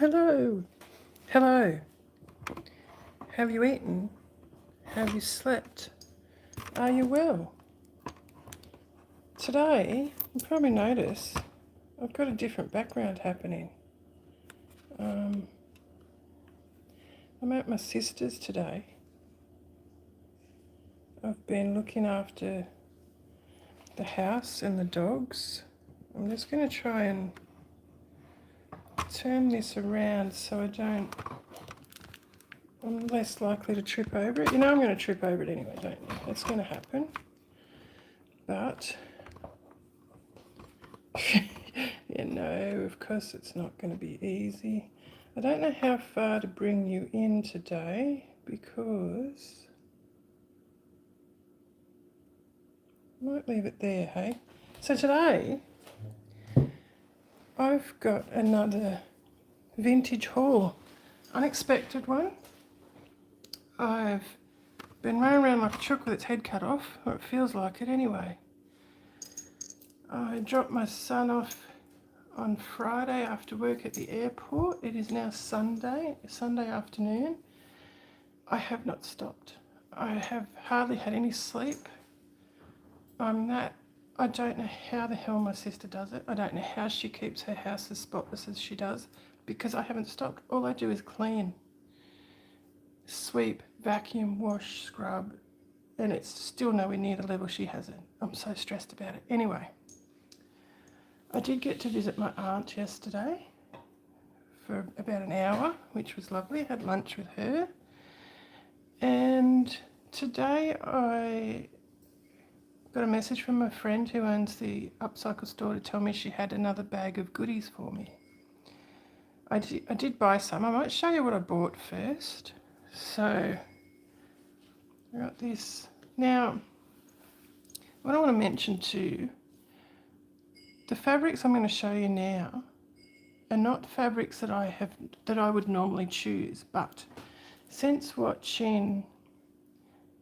Hello. Hello. Have you eaten? Have you slept? Are you well? Today, you probably notice I've got a different background happening. I'm at my sister's today. I've been looking after the house and the dogs. I'm just going to try and turn this around so I'm less likely to trip over it. You know I'm going to trip over it anyway, don't you? That's going to happen. But, yeah, no, of course it's not going to be easy. I don't know how far to bring you in today because I might leave it there, hey? So today I've got another vintage haul, unexpected one. I've been running around like a chook with its head cut off, or it feels like it anyway. I dropped my son off on Friday after work at the airport. It is now Sunday afternoon. I have not stopped. I have hardly had any sleep. I don't know how the hell my sister does it. I don't know how she keeps her house as spotless as she does because I haven't stopped. All I do is clean, sweep, vacuum, wash, scrub, and it's still nowhere near the level she has it. I'm so stressed about it. Anyway, I did get to visit my aunt yesterday for about an hour, which was lovely. I had lunch with her. And today I got a message from a friend who owns the upcycle store to tell me she had another bag of goodies for me. I did buy some. I might show you what I bought first. So I got this. Now, what I want to mention too, the fabrics I'm going to show you now are not fabrics that I would normally choose, but since watching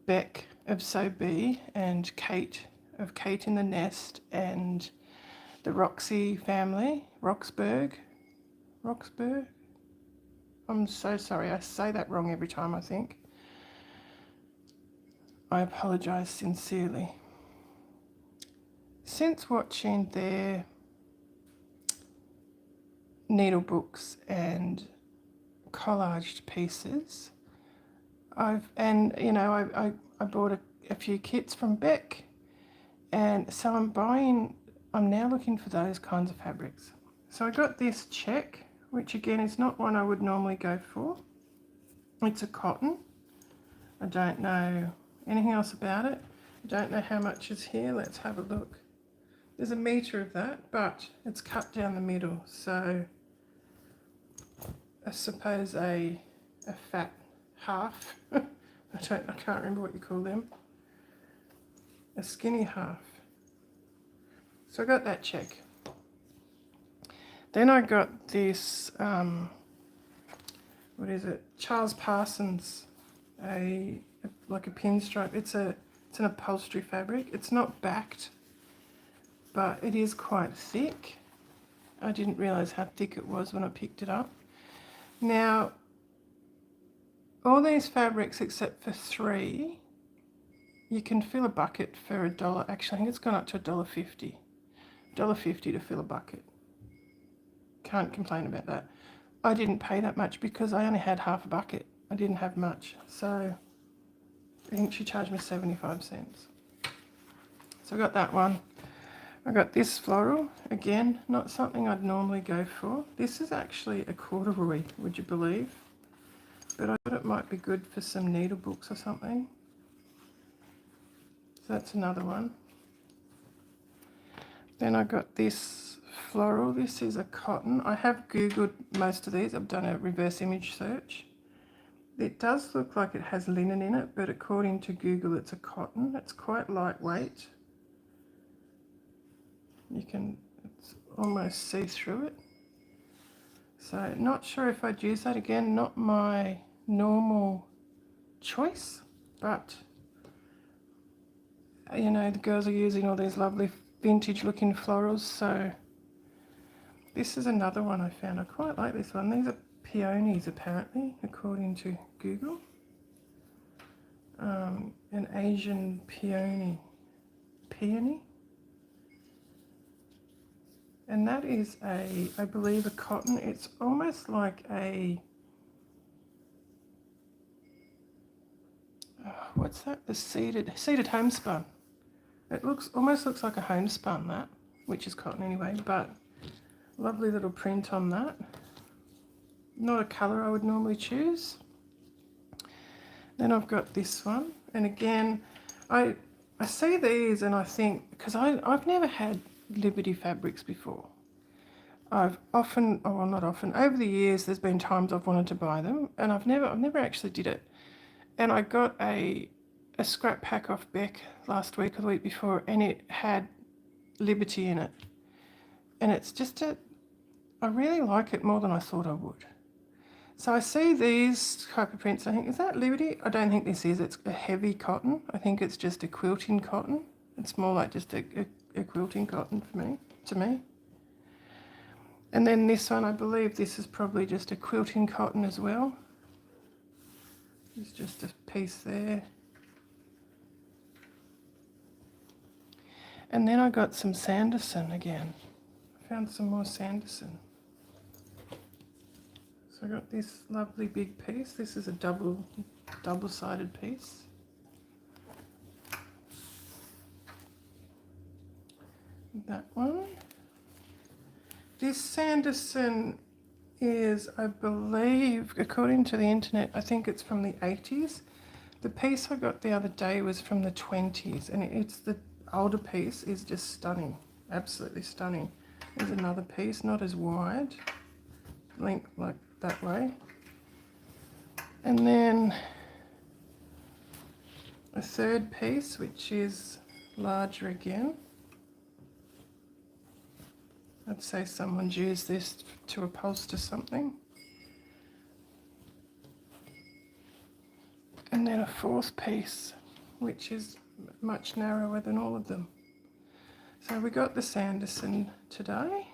Beck of So Be and Kate of Kate in the Nest and the Roxy family, Roxburgh. I'm so sorry, I say that wrong every time, I think. I apologise sincerely. Since watching their needle books and collaged pieces, I bought a few kits from Beck, and so I'm now looking for those kinds of fabrics. So I got this check, which again is not one I would normally go for. It's a cotton. I don't know anything else about it. I don't know how much is here. Let's have a look. There's a metre of that, but it's cut down the middle, so I suppose a fat half. I can't remember what you call them. A skinny half. So I got that check. Then I got this, what is it? Charles Parsons, like a pinstripe. It's an upholstery fabric. It's not backed, but it is quite thick. I didn't realise how thick it was when I picked it up. Now, all these fabrics except for 3, you can fill a bucket for $1. Actually, I think it's gone up to $1.50. $1.50 to fill a bucket. Can't complain about that. I didn't pay that much because I only had half a bucket. I didn't have much. So I think she charged me 75 cents. So I got that one. I got this floral. Again, not something I'd normally go for. This is actually a corduroy, would you believe? But I thought it might be good for some needle books or something. So that's another one. Then I got this floral. This is a cotton. I have Googled most of these. I've done a reverse image search. It does look like it has linen in it, but according to Google it's a cotton. It's quite lightweight. It's almost see through it. So not sure if I'd use that again. Not my normal choice, but you know, the girls are using all these lovely vintage looking florals, so This is another one I found. I quite like this one. These are peonies apparently, according to Google. An Asian peony. Peony? And that is I believe a cotton. It's almost like a, what's that? The seeded homespun. It almost looks like a homespun, that, which is cotton anyway, but lovely little print on that. Not a colour I would normally choose. Then I've got this one, and again, I see these and I think, because I've never had Liberty fabrics before. I've often, oh well, not often, over the years there's been times I've wanted to buy them, and I've never actually did it. And I got a scrap pack off Beck last week or the week before, and it had Liberty in it. And it's just I really like it more than I thought I would. So I see these type of prints, I think, is that Liberty? I don't think this is. It's a heavy cotton. I think it's just a quilting cotton. It's more like just a quilting cotton to me. And then this one, I believe this is probably just a quilting cotton as well. There's just a piece there. And then I got some Sanderson again. I found some more Sanderson. So I got this lovely big piece. This is a double-sided piece. That one. This Sanderson is, I believe, according to the internet, I think it's from the 80s. The piece I got the other day was from the 20s, and it's the older piece is just stunning, absolutely stunning. There's another piece, not as wide, length like that way. And then a third piece, which is larger again. I'd say someone's used this to upholster something. And then a fourth piece, which is much narrower than all of them. So we got the Sanderson today.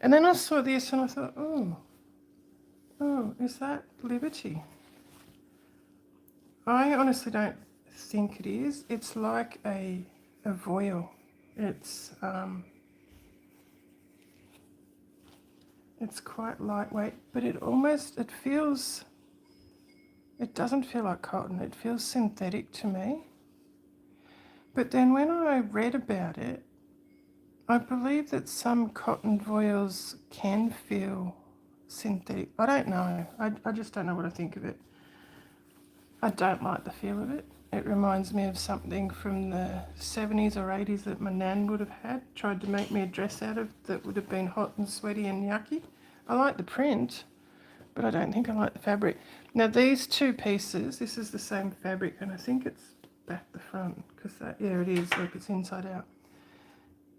And then I saw this and I thought, oh, is that Liberty? I honestly don't think it is. It's like a voile. It's quite lightweight, but it doesn't feel like cotton. It feels synthetic to me. But then when I read about it, I believe that some cotton voiles can feel synthetic. I don't know. I just don't know what I think of it. I don't like the feel of it. It reminds me of something from the 70s or 80s that my nan would have had, tried to make me a dress out of, that would have been hot and sweaty and yucky. I like the print, but I don't think I like the fabric. Now these two pieces, this is the same fabric, and I think it's back the front, because yeah, it is, look, it's inside out.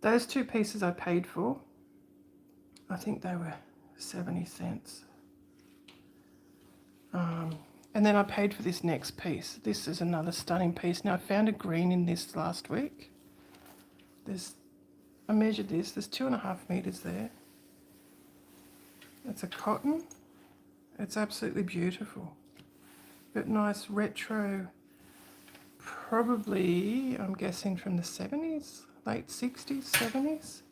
Those two pieces I paid for, I think they were 70 cents. And then I paid for this next piece. This is another stunning piece. Now I found a green in this last week. I measured this, there's 2.5 meters there. It's a cotton. It's absolutely beautiful. But nice retro, probably, I'm guessing from the 70s, late 60s, 70s.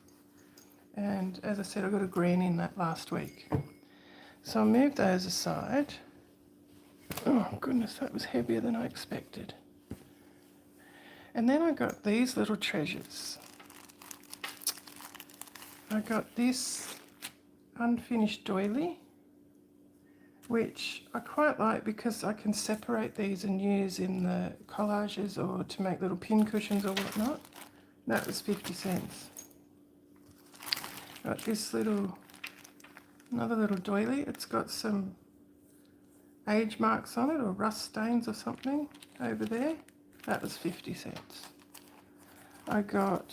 And as I said, I got a green in that last week. So I'll move those aside. Oh goodness, that was heavier than I expected. And then I got these little treasures. I got this unfinished doily, which I quite like because I can separate these and use in the collages or to make little pin cushions or whatnot. That was 50 cents. Got this another little doily. It's got some age marks on it, or rust stains or something over there. That was 50 cents. I got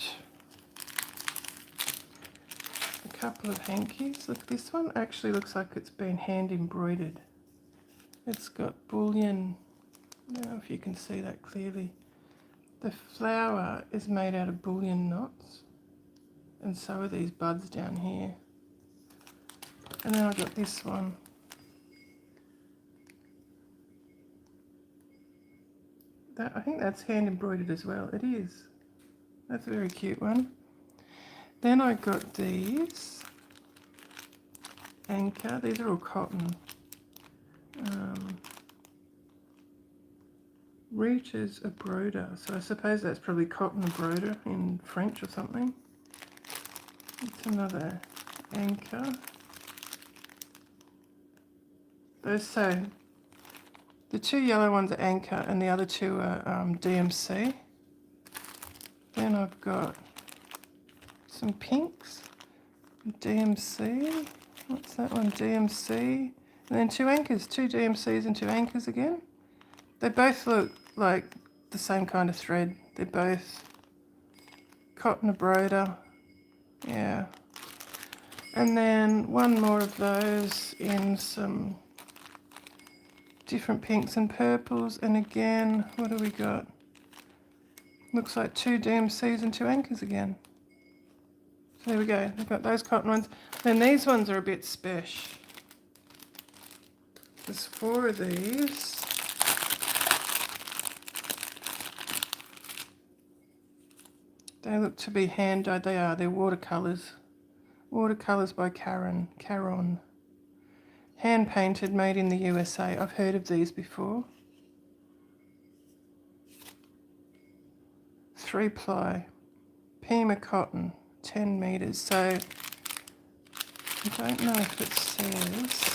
a couple of hankies. Look, this one actually looks like it's been hand embroidered. It's got bullion. I don't know if you can see that clearly. The flower is made out of bullion knots, and so are these buds down here. And then I got this one. I think that's hand embroidered as well. It is. That's a very cute one. Then I got these anchor. These are all cotton. Reaches a broder. So I suppose that's probably cotton broder in French or something. It's another anchor. So the two yellow ones are anchor and the other two are DMC. Then I've got some pinks, DMC. What's that one? DMC. And then two anchors, two DMCs and two anchors again. They both look like the same kind of thread. They're both cotton broder. Yeah. And then one more of those in some different pinks and purples. And again, what do we got? Looks like two DMCs and two anchors again. So there we go. We've got those cotton ones. Then these ones are a bit special. There's 4 of these. They look to be hand dyed. They are. They're watercolours. Watercolours by Caron. Hand painted, made in the USA. I've heard of these before. 3-ply. Pima cotton. 10 metres. So I don't know if it says.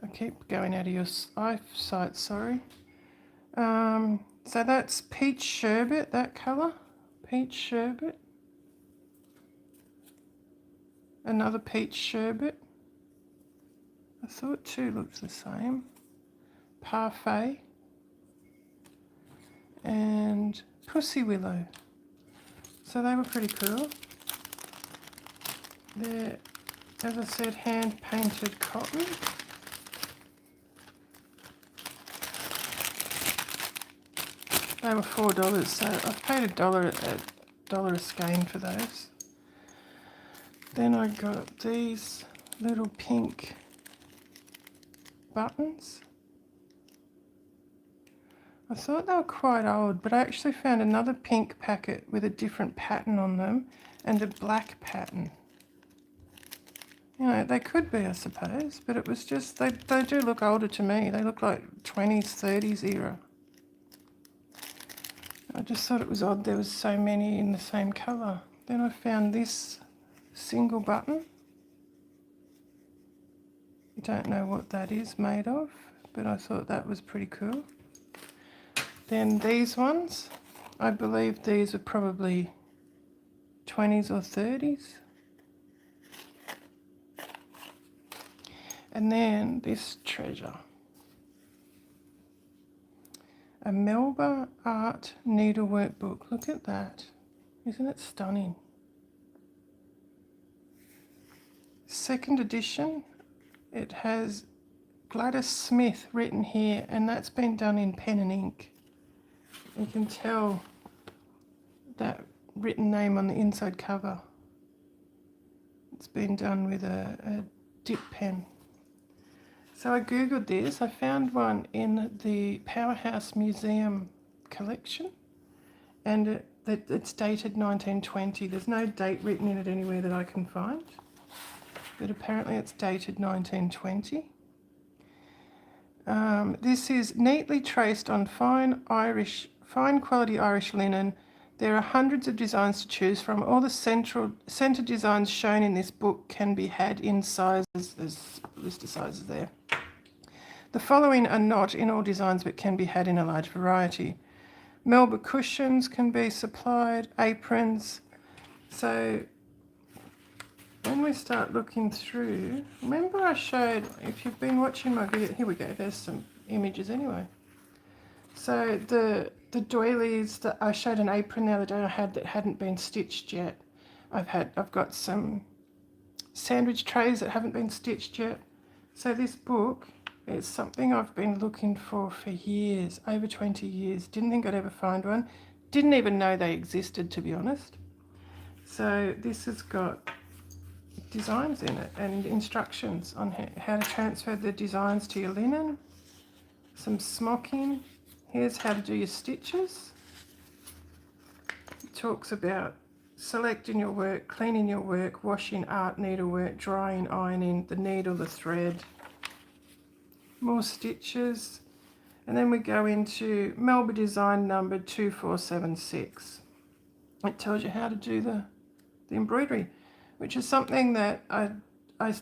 I keep going out of your eyesight, sorry. So that's peach sherbet, that colour. Peach sherbet. Another peach sherbet. I thought 2 looked the same. Parfait. And pussy willow. So they were pretty cool. They're, as I said, hand painted cotton. They were $4, so I've paid $1 a skein for those. Then I got these little pink buttons. I thought they were quite old, but I actually found another pink packet with a different pattern on them and a black pattern. You know, they could be, I suppose, but it was just, they do look older to me. They look like 20s, 30s era. I just thought it was odd there was so many in the same colour. Then I found this single button. I don't know what that is made of, but I thought that was pretty cool. Then these ones, I believe these are probably 20s or 30s. And then this treasure. A Melba Art Needlework book. Look at that. Isn't it stunning? 2nd edition. It has Gladys Smith written here, and that's been done in pen and ink. You can tell that written name on the inside cover. It's been done with a dip pen. So I googled this. I found one in the Powerhouse Museum collection, and it's dated 1920. There's no date written in it anywhere that I can find, but apparently it's dated 1920. This is neatly traced on fine quality Irish linen. There are hundreds of designs to choose from. All the centre designs shown in this book can be had in sizes. There's a list of sizes there. The following are not in all designs but can be had in a large variety. Melba cushions can be supplied, aprons. So when we start looking through, remember I showed, if you've been watching my video, here we go, there's some images anyway. So the doilies that I showed an apron the other day I had that hadn't been stitched yet. I've got some sandwich trays that haven't been stitched yet. So this book is something I've been looking for years, over 20 years. Didn't think I'd ever find one. Didn't even know they existed, to be honest. So this has got designs in it and instructions on how to transfer the designs to your linen. Some smocking. Here's how to do your stitches. It talks about selecting your work, cleaning your work, washing art needlework, drying, ironing, the needle, the thread. More stitches. And then we go into Melba design number 2476. It tells you how to do the embroidery, which is something that I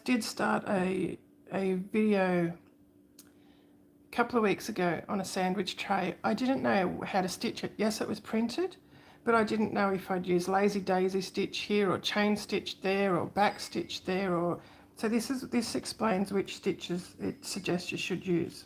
did start a video a couple of weeks ago on a sandwich tray. I didn't know how to stitch it. Yes, it was printed, but I didn't know if I'd use lazy daisy stitch here or chain stitch there or back stitch there, or so this explains which stitches it suggests you should use.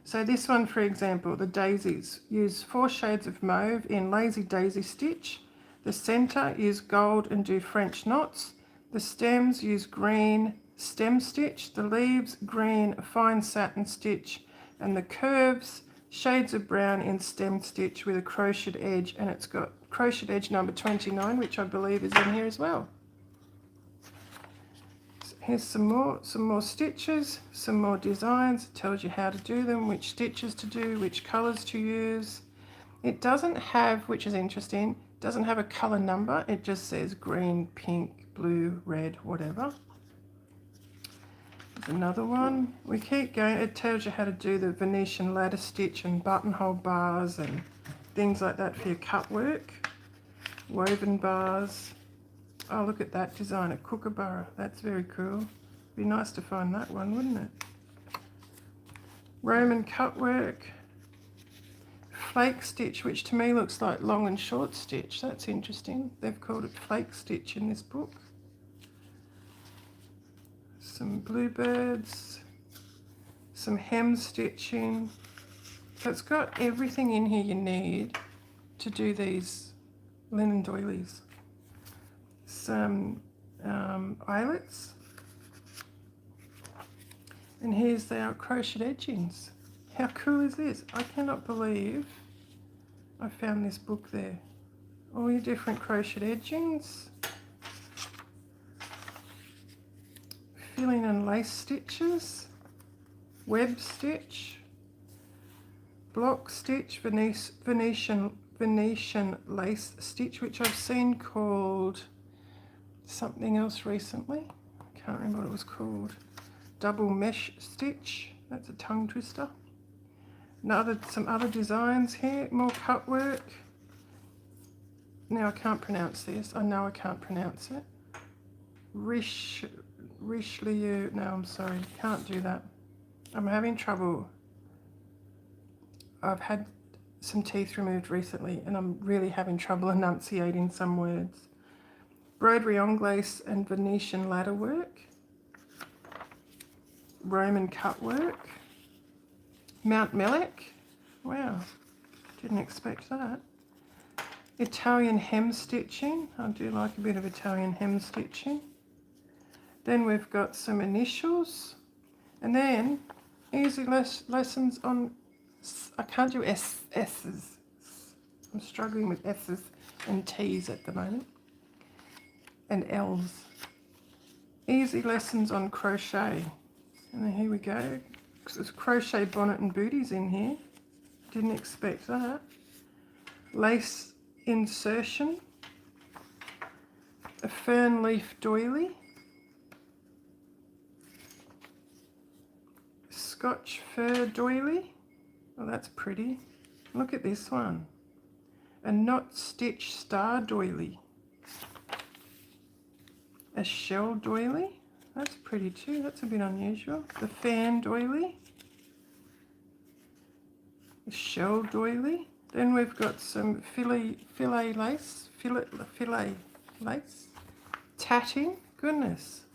So this one, for example, the daisies, use 4 shades of mauve in lazy daisy stitch. The centre, use gold and do French knots. The stems, use green stem stitch. The leaves, green fine satin stitch. And the curves, shades of brown in stem stitch with a crocheted edge, and it's got crocheted edge number 29, which I believe is in here as well. Here's some more stitches, some more designs. It tells you how to do them, which stitches to do, which colours to use. It doesn't have, which is interesting, doesn't have a colour number. It just says green, pink, blue, red, whatever. There's another one. We keep going. It tells you how to do the Venetian ladder stitch and buttonhole bars and things like that for your cut work. Woven bars. Oh, look at that design, a kookaburra. That's very cool. Be nice to find that one, wouldn't it? Roman cut work. Flake stitch, which to me looks like long and short stitch. That's interesting. They've called it flake stitch in this book. Some bluebirds. Some hem stitching. So it's got everything in here you need to do these linen doilies. Some eyelets, and here's our crochet edgings. How cool is this? I cannot believe I found this book there. All your different crochet edgings, filling and lace stitches, web stitch, block stitch, Venetian lace stitch, which I've seen called something else recently. I can't remember what it was called. Double mesh stitch. That's a tongue twister. Some other designs here. More cut work. Now I can't pronounce this. I know I can't pronounce it. Richelieu. No, I'm sorry. Can't do that. I'm having trouble. I've had some teeth removed recently and I'm really having trouble enunciating some words. Broderie anglaise and Venetian ladder work. Roman cut work. Mount Melek. Wow, didn't expect that. Italian hem stitching. I do like a bit of Italian hem stitching. Then we've got some initials. And then easy lessons on, I can't do S's. I'm struggling with S's and T's at the moment. And L's. Easy lessons on crochet. And then here we go. There's crochet bonnet and booties in here. Didn't expect that. Lace insertion. A fern leaf doily. Scotch fir doily. Oh, that's pretty. Look at this one. A knot stitch star doily. A shell doily, that's pretty too, that's a bit unusual. The fan doily, a shell doily. Then we've got some filet lace, tatting, goodness.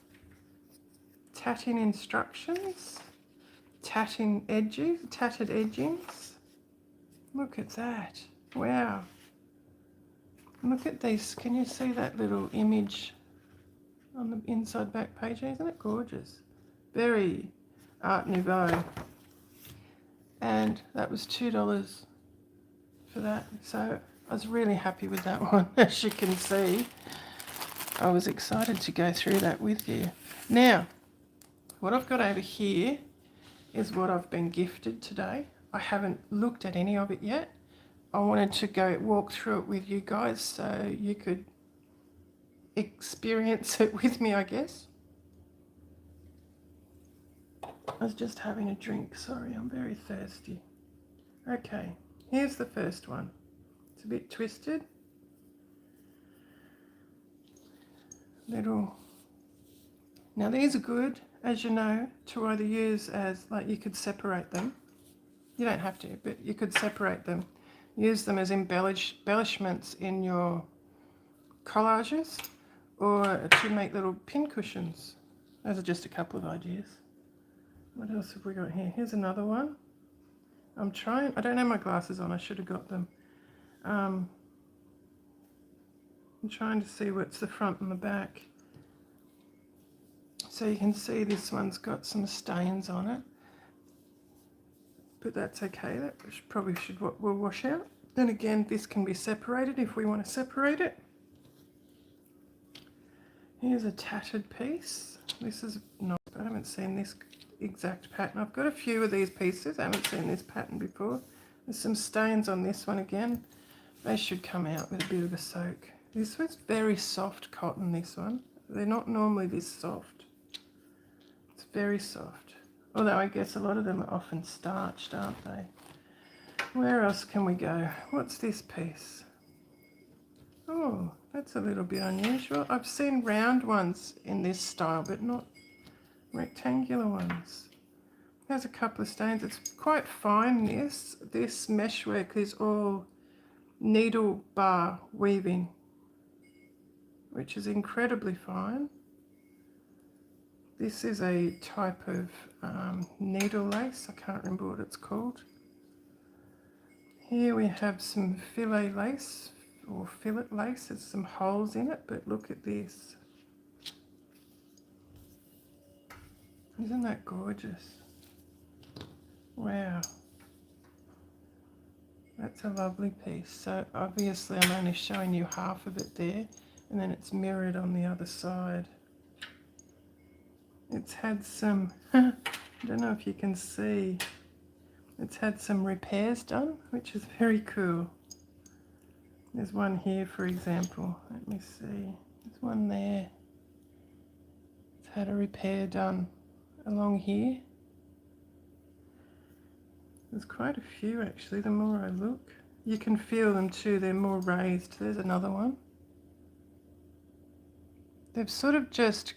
Tatting instructions, tatted edgings. Look at that, wow. Look at this, can you see that little image on the inside back page? Isn't it gorgeous? Very Art Nouveau. And that was $2 for that. So I was really happy with that one. As you can see, I was excited to go through that with you. Now, what I've got over here is what I've been gifted today. I haven't looked at any of it yet. I wanted to go walk through it with you guys so you could experience it with me, I guess. I was just having a drink, sorry, I'm very thirsty. Okay, here's the first one. It's a bit twisted. Now these are good, as you know, to either use as, like, you could separate them. You don't have to, but you could separate them. Use them as embellishments in your collages or to make little pin cushions. Those are just a couple of ideas. What else have we got here? Here's another one. I don't have my glasses on, I should have got them. I'm trying to see what's the front and the back. So you can see this one's got some stains on it. But that's okay, that will wash out. Then again, this can be separated if we want to separate it. Here's a tattered piece. This is not, I haven't seen this exact pattern. I've got a few of these pieces, I haven't seen this pattern before. There's some stains on this one again. They should come out with a bit of a soak. This one's very soft cotton, this one. They're not normally this soft. It's very soft. Although I guess a lot of them are often starched, aren't they? Where else can we go? What's this piece? Oh, that's a little bit unusual. I've seen round ones in this style, but not rectangular ones. There's a couple of stains. It's quite fine, this. This meshwork is all needle bar weaving, which is incredibly fine. This is a type of needle lace. I can't remember what it's called. Here we have some fillet lace or fillet lace. There's some holes in it, but look at this. Isn't that gorgeous? Wow. That's a lovely piece. So obviously I'm only showing you half of it there, and then it's mirrored on the other side. It's had some, I don't know if you can see, it's had some repairs done, which is very cool. There's one here, for example. Let me see. There's one there. It's had a repair done along here. There's quite a few actually, the more I look. You can feel them too, they're more raised. There's another one. They've sort of just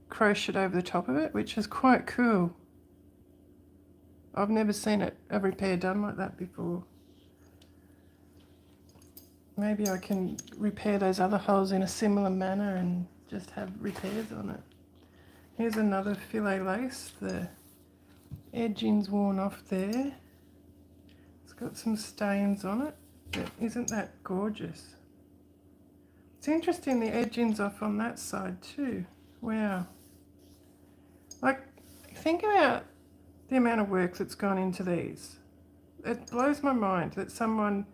crocheted over the top of it, which is quite cool. I've never seen a repair done like that before. Maybe I can repair those other holes in a similar manner and just have repairs on it. Here's another fillet lace. The edging's worn off there. It's got some stains on it, but isn't that gorgeous? It's interesting the edging's off on that side too. Wow. Like, think about the amount of work that's gone into these. It blows my mind that someone,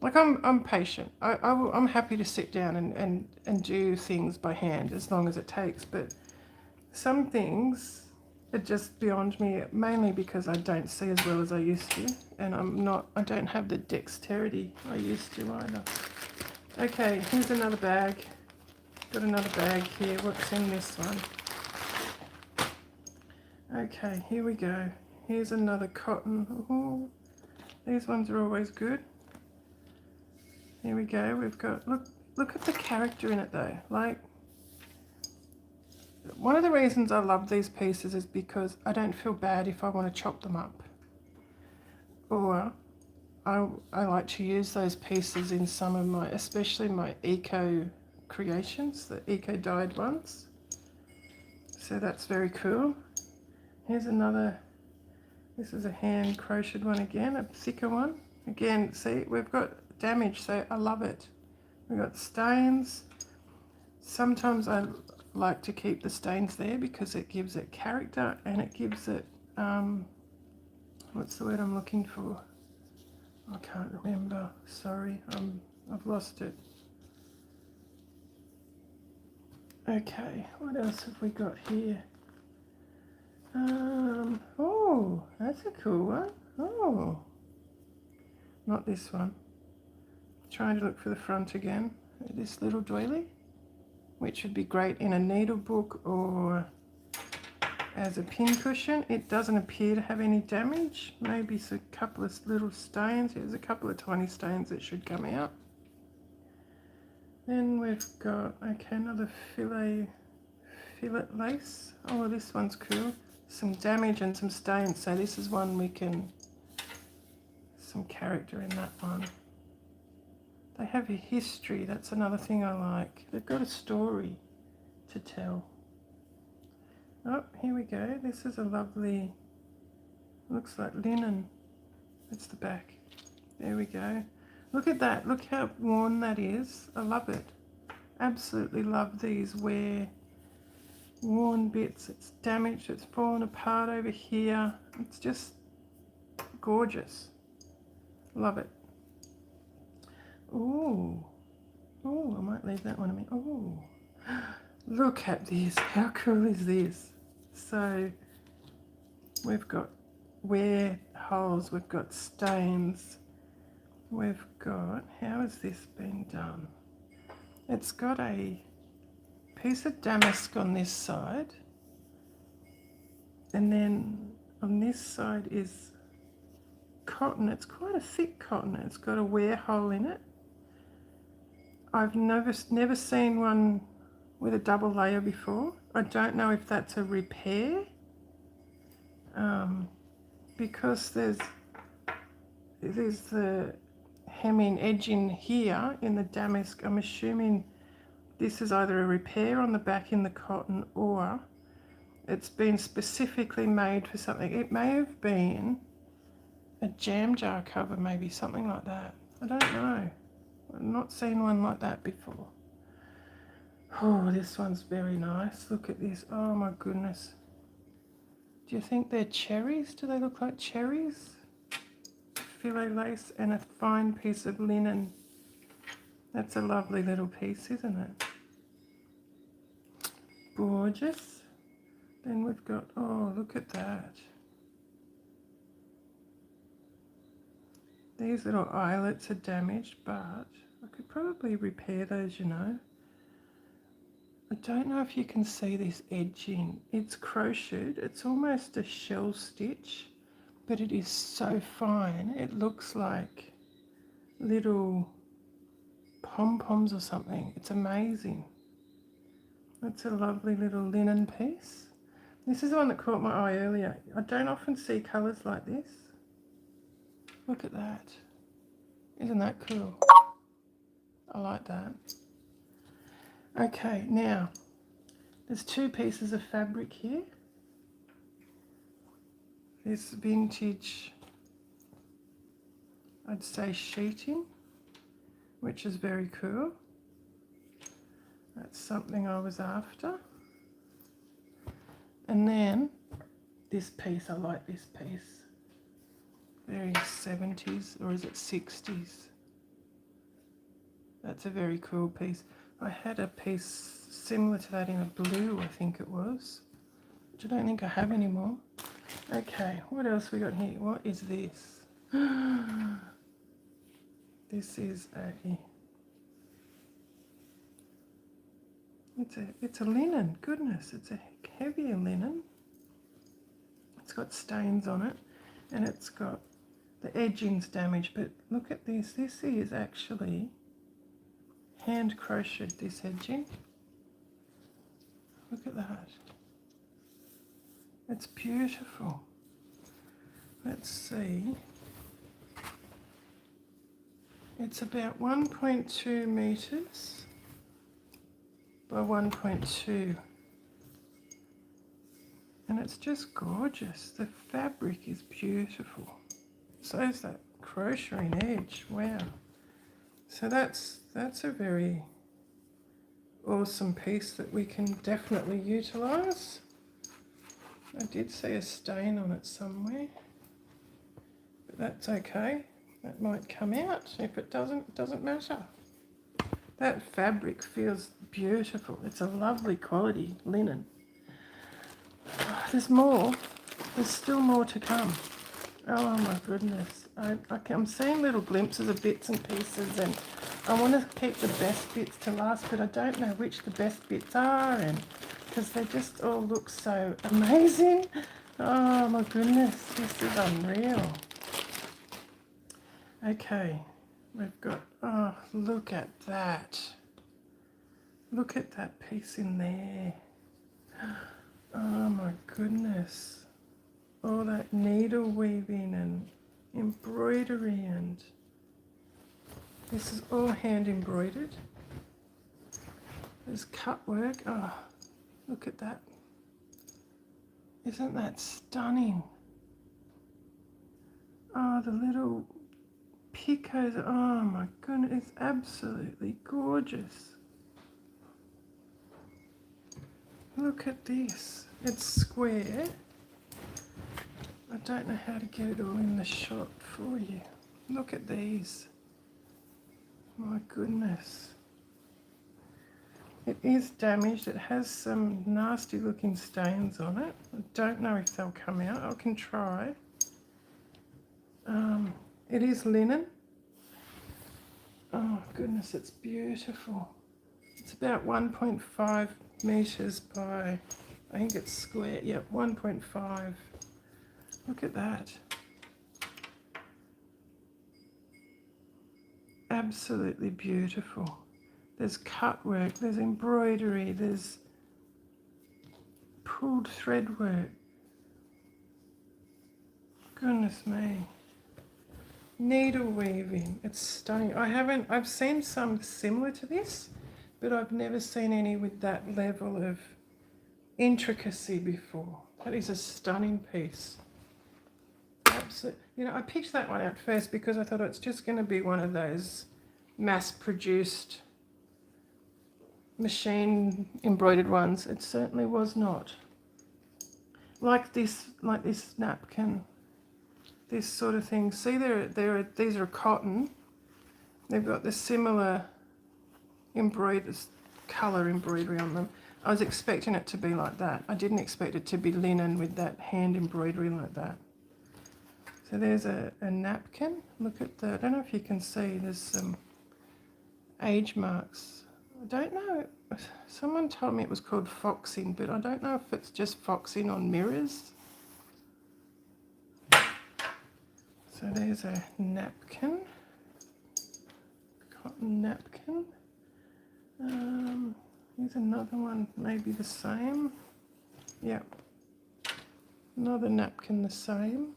like, I'm patient. I'm happy to sit down and do things by hand as long as it takes, but some things are just beyond me, mainly because I don't see as well as I used to, and I don't have the dexterity I used to either. Okay, here's another bag. Got another bag here. What's in this one? Okay, here we go. Here's another cotton. Ooh, these ones are always good. Here we go. We've got, look at the character in it though. Like, one of the reasons I love these pieces is because I don't feel bad if I want to chop them up. Or I like to use those pieces in some of my, especially my eco creations, the eco dyed ones. So that's very cool. Here's another, this is a hand crocheted one again, a thicker one. Again, see, we've got damage, so I love it. We've got stains. Sometimes I like to keep the stains there because it gives it character and it gives it, what's the word I'm looking for? I can't remember. Sorry, I've lost it. Okay, what else have we got here? Oh, that's a cool one. Oh, not this one. Trying to look for the front again. This little doily, which would be great in a needle book or as a pin cushion. It doesn't appear to have any damage. Maybe it's a couple of little stains. There's a couple of tiny stains that should come out. Then we've got, okay, another fillet lace. Oh, this one's cool. Some damage and some stains. So this is one we can, some character in that one. They have a history. That's another thing I like. They've got a story to tell. Oh, here we go. This is a lovely, looks like linen. That's the back. There we go. Look at that. Look how worn that is. I love it. Absolutely love these worn bits. It's damaged. It's fallen apart over here. It's just gorgeous. Love it. Ooh. Oh, I might leave that one a minute. Oh, look at this. How cool is this? So we've got wear holes. We've got stains. We've got, how has this been done? It's got a piece of damask on this side, and then on this side is cotton. It's quite a thick cotton. It's got a wear hole in it. I've never seen one with a double layer before. I don't know if that's a repair, because there's the hemming edging here in the damask. I'm assuming this is either a repair on the back in the cotton or it's been specifically made for something. It may have been a jam jar cover, maybe something like that. I don't know. I've not seen one like that before. Oh, this one's very nice. Look at this. Oh my goodness. Do you think they're cherries? Do they look like cherries? Fillet lace and a fine piece of linen. That's a lovely little piece, isn't it? Gorgeous. Then we've got, oh, look at that. These little eyelets are damaged, but I could probably repair those, you know. I don't know if you can see this edging. It's crocheted. It's almost a shell stitch, but it is so fine. It looks like little pom-poms or something. It's amazing. That's a lovely little linen piece. This is the one that caught my eye earlier. I don't often see colours like this. Look at that. Isn't that cool? I like that. Okay, now there's two pieces of fabric here. This vintage, I'd say, sheeting, which is very cool. That's something I was after. And then this piece, I like this piece. Very 70s, or is it 60s? That's a very cool piece. I had a piece similar to that in a blue, I think it was, which I don't think I have anymore. Okay, what else we got here? What is this? This is it's a linen. Goodness, it's a heavier linen. It's got stains on it, and it's got the edging's damaged. But look at this. This is actually hand crocheted, this edging. Look at that. It's beautiful. Let's see. It's about 1.2 meters by 1.2. And it's just gorgeous. The fabric is beautiful. So is that crocheting edge. Wow. So that's a very awesome piece that we can definitely utilise. I did see a stain on it somewhere, but that's okay. It might come out. If it doesn't matter. That fabric feels beautiful. It's a lovely quality linen. There's more. There's still more to come. Oh my goodness. I'm seeing little glimpses of bits and pieces, and I want to keep the best bits to last, but I don't know which the best bits are, and because they just all look so amazing. Oh my goodness, this is unreal. Okay, we've got, oh, look at that. Look at that piece in there. Oh my goodness. All that needle weaving and embroidery, and this is all hand embroidered. There's cut work. Oh, look at that. Isn't that stunning? Oh, the little picots. Oh my goodness, it's absolutely gorgeous. Look at this. It's square. I don't know how to get it all in the shot for you. Look at these. My goodness. It is damaged. It has some nasty looking stains on it. I don't know if they'll come out. I can try. It is linen. Oh goodness, it's beautiful. It's about 1.5 meters by, I think it's square. Yep, 1.5. Look at that. Absolutely beautiful. There's cut work, there's embroidery, there's pulled thread work. Goodness me. Needle weaving. It's stunning. I've seen some similar to this, but I've never seen any with that level of intricacy before. That is a stunning piece. Absolutely. You know, I picked that one out first because I thought it's just going to be one of those mass-produced machine embroidered ones. It certainly was not. Like this napkin, this sort of thing. See, these are cotton. They've got the similar colour embroidery on them. I was expecting it to be like that. I didn't expect it to be linen with that hand embroidery like that. So there's a napkin. Look at the, I don't know if you can see, there's some age marks. I don't know, someone told me it was called foxing, but I don't know if it's just foxing on mirrors. So there's a napkin, cotton napkin. Here's another one, maybe the same. Yep, another napkin the same.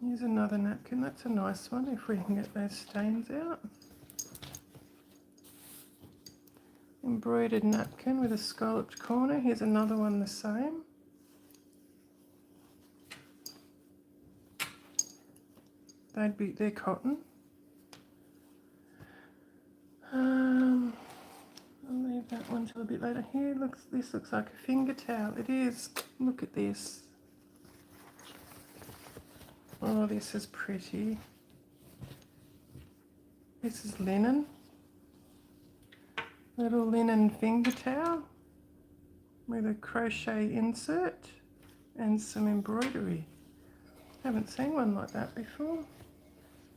Here's another napkin. That's a nice one if we can get those stains out. Embroidered napkin with a scalloped corner. Here's another one the same. They're cotton. I'll leave that one till a bit later. Here, this looks like a finger towel. It is. Look at this. Oh, this is pretty. This is linen. Little linen finger towel with a crochet insert and some embroidery. Haven't seen one like that before.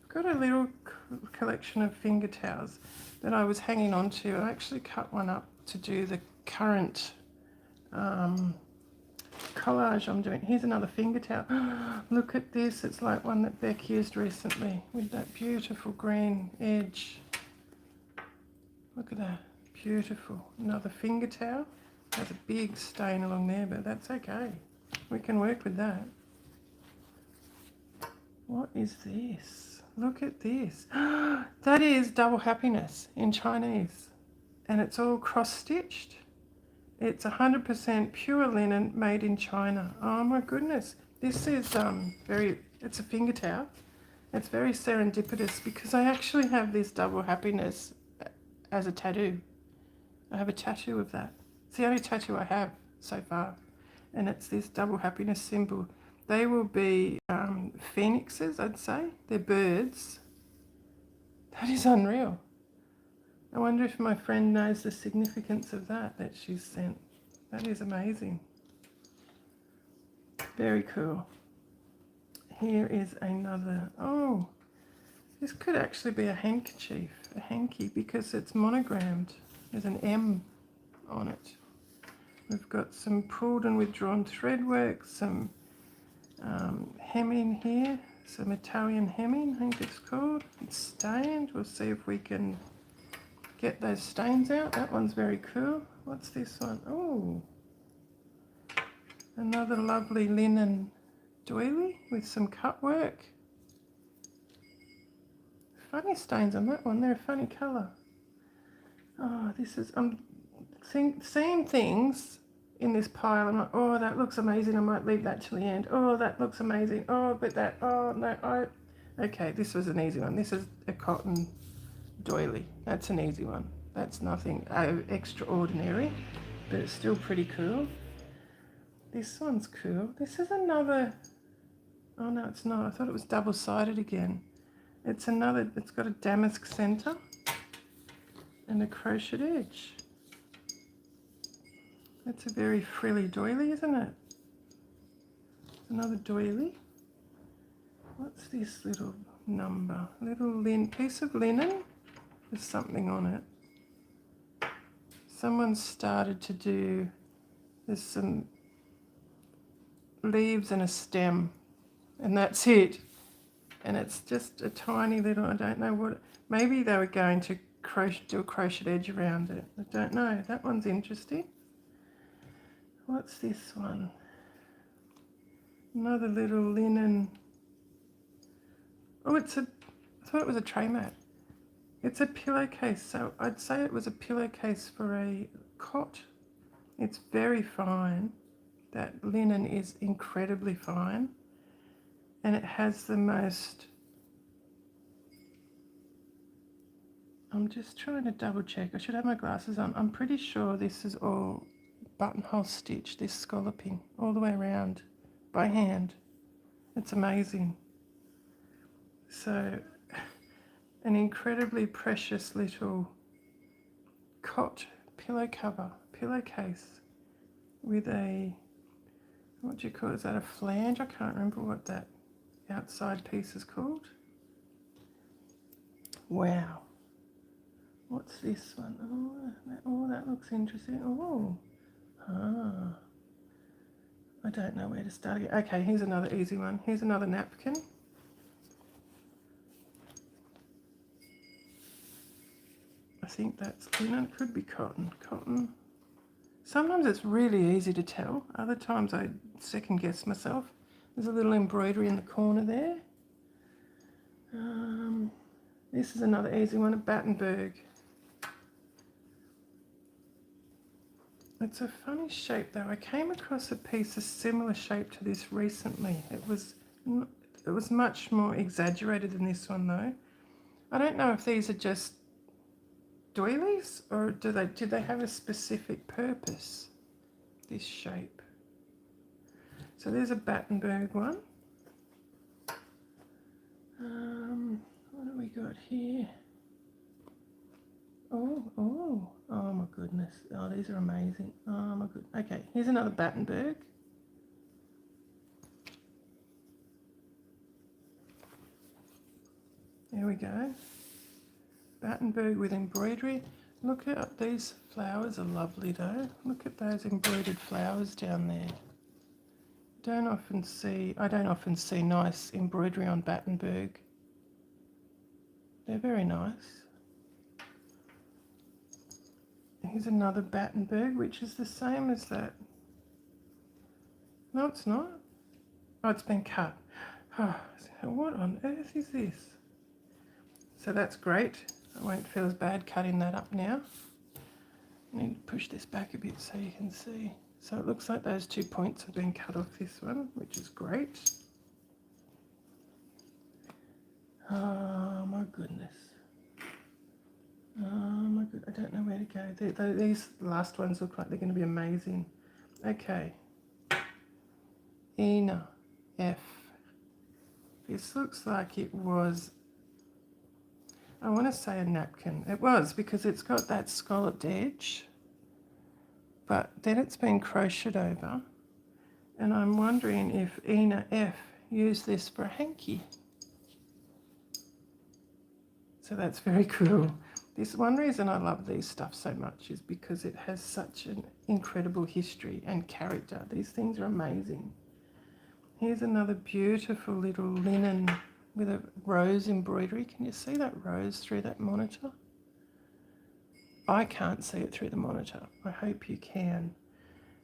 I've got a little collection of finger towels that I was hanging on to. I actually cut one up to do the current collage I'm doing. Here's another finger towel. Look at this. It's like one that Beck used recently with that beautiful green edge. Look at that. Beautiful. Another finger towel. There's a big stain along there, but that's okay. We can work with that. What is this? Look at this. That is double happiness in Chinese. And it's all cross-stitched. It's 100% pure linen made in China. Oh my goodness. This is it's a finger towel. It's very serendipitous because I actually have this double happiness as a tattoo. I have a tattoo of that. It's the only tattoo I have so far. And it's this double happiness symbol. They will be phoenixes, I'd say. They're birds. That is unreal. I wonder if my friend knows the significance of that she's sent. That is amazing. Very cool. Here is another. Oh, this could actually be a handkerchief, a hanky, because it's monogrammed. There's an M on it. We've got some pulled and withdrawn thread work, some hemming here, some Italian hemming, I think it's called. It's stained. We'll see if we can get those stains out. That one's very cool. What's this one? Oh, another lovely linen doily with some cut work. Funny stains on that one. They're a funny colour. Oh, this is... I'm seeing things in this pile. I'm like, oh, that looks amazing. I might leave that till the end. Oh, that looks amazing. Oh, but that... Oh, no. Okay, this was an easy one. This is a cotton doily. That's an easy one. That's nothing extraordinary, but it's still pretty cool. This one's cool. This is another... Oh, no, it's not. I thought it was double-sided again. It's another... It's got a damask centre and a crochet edge. That's a very frilly doily, isn't it? Another doily. What's this little number? Little piece of linen with something on it. Someone started to do... There's some leaves and a stem, and that's it. And it's just a tiny little... I don't know what... Maybe they were going to do a crochet edge around it. I don't know. That one's interesting. What's this one? Another little linen... Oh, I thought it was a tray mat. It's a pillowcase, so I'd say it was a pillowcase for a cot. It's very fine. That linen is incredibly fine. And it has the most... I'm just trying to double check. I should have my glasses on. I'm pretty sure this is all buttonhole stitch, this scalloping, all the way around by hand. It's amazing. So, an incredibly precious little cot pillowcase with a, what do you call it? Is that a flange? I can't remember what that outside piece is called. Wow. What's this one? Oh, that looks interesting. I don't know where to start again. Okay, here's another easy one. Here's another napkin. I think that's linen. It could be cotton. Cotton. Sometimes it's really easy to tell. Other times I second guess myself. There's a little embroidery in the corner there. This is another easy one, a Battenberg. It's a funny shape though. I came across a piece of similar shape to this recently. It was much more exaggerated than this one though. I don't know if these are just doilies or do they have a specific purpose, this shape. So there's a Battenberg one. What have we got here? Oh my goodness. Oh, these are amazing. Oh my goodness. Okay, here's another Battenberg. There we go. Battenberg with embroidery. Look at these flowers are lovely though. Look at those embroidered flowers down there. I don't often see nice embroidery on Battenberg. They're very nice. Here's another Battenberg, which is the same as that. No, it's not. Oh, it's been cut. Oh, what on earth is this? So that's great. I won't feel as bad cutting that up now. I need to push this back a bit so you can see. So it looks like those 2 points have been cut off this one, which is great. Oh my goodness. Oh my god, I don't know where to go. These last ones look like they're going to be amazing. Okay. Ina. F. This looks like it was, I want to say a napkin. It was, because it's got that scalloped edge, but then it's been crocheted over. And I'm wondering if Ina F used this for a hanky. So that's very cool. This one reason I love these stuff so much is because it has such an incredible history and character. These things are amazing. Here's another beautiful little linen with a rose embroidery. Can you see that rose through that monitor? I can't see it through the monitor. I hope you can.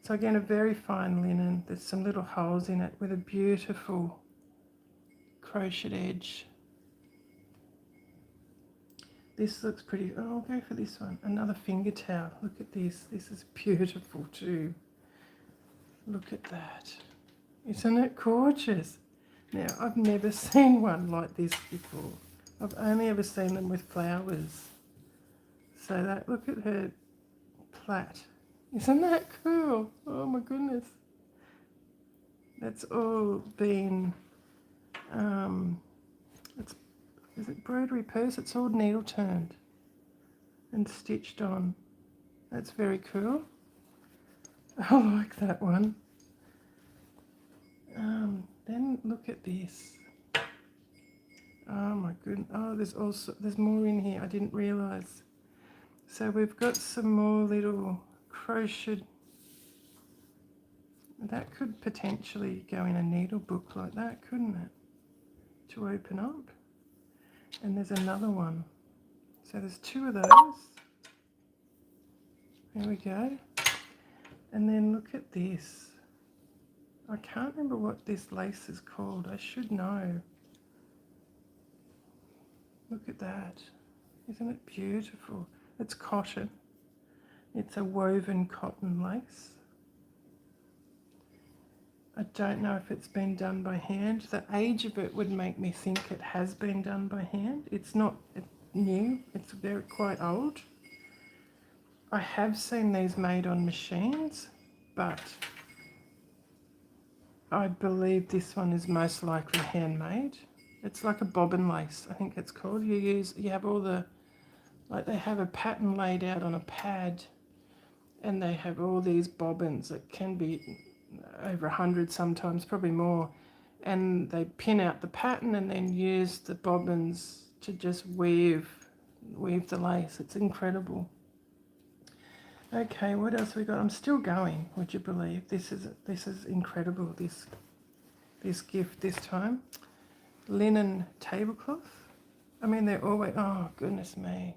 So again, a very fine linen. There's some little holes in it with a beautiful crocheted edge. This looks pretty. Oh, I'll go for this one. Another finger towel. Look at this. This is beautiful too. Look at that. Isn't it gorgeous? Now, I've never seen one like this before. I've only ever seen them with flowers. So that, look at her plait. Isn't that cool? Oh my goodness. That's all been, is it broderie purse? It's all needle turned and stitched on. That's very cool. I like that one. Then look at this. Oh my goodness. Oh, there's more in here. I didn't realise. So we've got some more little crocheted. That could potentially go in a needle book like that, couldn't it? To open up. And there's another one. So there's two of those. There we go. And then look at this. I can't remember what this lace is called. I should know. Look at that. Isn't it beautiful? It's cotton. It's a woven cotton lace. I don't know if it's been done by hand. The age of it would make me think it has been done by hand. It's not new. It's quite old. I have seen these made on machines, but I believe this one is most likely handmade. It's like a bobbin lace, I think it's called. You have all the, like they have a pattern laid out on a pad, and they have all these bobbins that can be over 100 sometimes, probably more, and they pin out the pattern and then use the bobbins to just weave the lace. It's incredible. Okay, what else we got? I'm still going, would you believe? This is incredible, this gift this time. Linen tablecloth. I mean, they're always, oh goodness me.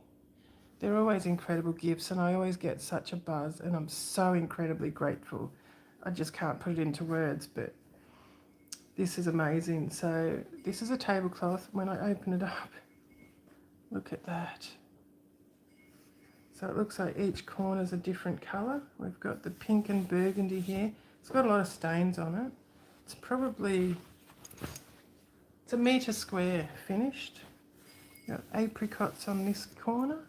They're always incredible gifts, and I always get such a buzz, and I'm so incredibly grateful. I just can't put it into words, but this is amazing. So this is a tablecloth. When I open it up, look at that. So it looks like each corner is a different colour. We've got the pink and burgundy here. It's got a lot of stains on it. It's a metre square finished. Got apricots on this corner,